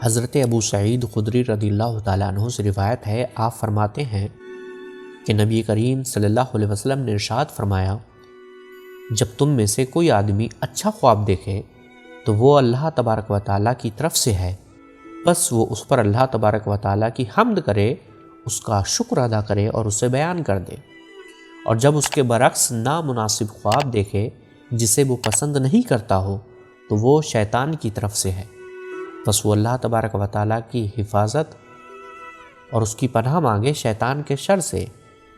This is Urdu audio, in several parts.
حضرت ابو سعید خدری رضی اللہ تعالیٰ عنہ سے روایت ہے، آپ فرماتے ہیں کہ نبی کریم صلی اللہ علیہ وسلم نے ارشاد فرمایا، جب تم میں سے کوئی آدمی اچھا خواب دیکھے تو وہ اللہ تبارک و تعالیٰ کی طرف سے ہے، بس وہ اس پر اللہ تبارک و تعالیٰ کی حمد کرے، اس کا شکر ادا کرے اور اسے بیان کر دے۔ اور جب اس کے برعکس نامناسب خواب دیکھے جسے وہ پسند نہیں کرتا ہو تو وہ شیطان کی طرف سے ہے، بس وہ اللہ تبارک و تعالیٰ کی حفاظت اور اس کی پناہ مانگے شیطان کے شر سے،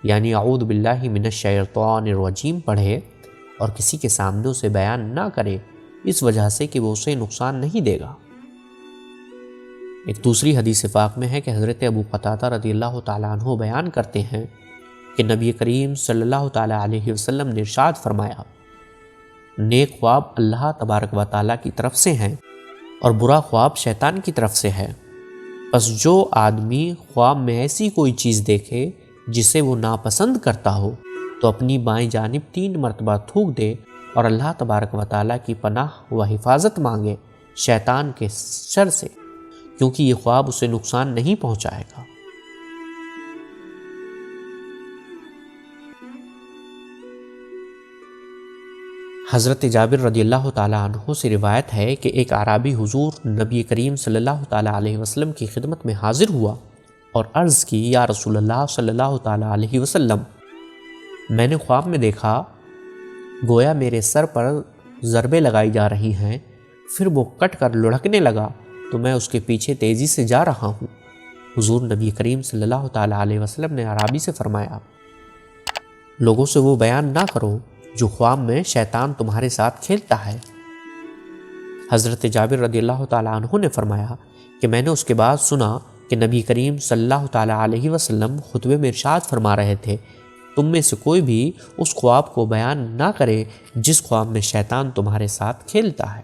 یعنی اعوذ باللہ من الشیطان الرجیم پڑھے اور کسی کے سامنے اسے بیان نہ کرے، اس وجہ سے کہ وہ اسے نقصان نہیں دے گا۔ ایک دوسری حدیث پاک میں ہے کہ حضرت ابو قتادہ رضی اللہ تعالیٰ عنہ بیان کرتے ہیں کہ نبی کریم صلی اللہ تعالیٰ علیہ وسلم نے ارشاد فرمایا، نیک خواب اللہ تبارک و تعالیٰ کی طرف سے ہیں اور برا خواب شیطان کی طرف سے ہے، بس جو آدمی خواب میں ایسی کوئی چیز دیکھے جسے وہ ناپسند کرتا ہو تو اپنی بائیں جانب 3 مرتبہ تھوک دے اور اللہ تبارک و تعالیٰ کی پناہ و حفاظت مانگے شیطان کے شر سے، کیونکہ یہ خواب اسے نقصان نہیں پہنچائے گا۔ حضرت جابر رضی اللہ تعالیٰ عنہ سے روایت ہے کہ ایک اعرابی حضور نبی کریم صلی اللہ تعالیٰ علیہ وسلم کی خدمت میں حاضر ہوا اور عرض کی، یا رسول اللہ صلی اللہ تعالیٰ علیہ وسلم، میں نے خواب میں دیکھا گویا میرے سر پر ضربیں لگائی جا رہی ہیں، پھر وہ کٹ کر لڑھکنے لگا تو میں اس کے پیچھے تیزی سے جا رہا ہوں۔ حضور نبی کریم صلی اللہ تعالیٰ علیہ وسلم نے اعرابی سے فرمایا، لوگوں سے وہ بیان نہ کرو جو خواب میں شیطان تمہارے ساتھ کھیلتا ہے۔ حضرت جابر رضی اللہ تعالیٰ عنہ نے فرمایا کہ میں نے اس کے بعد سنا کہ نبی کریم صلی اللہ تعالیٰ علیہ وسلم خطبے میں ارشاد فرما رہے تھے، تم میں سے کوئی بھی اس خواب کو بیان نہ کرے جس خواب میں شیطان تمہارے ساتھ کھیلتا ہے۔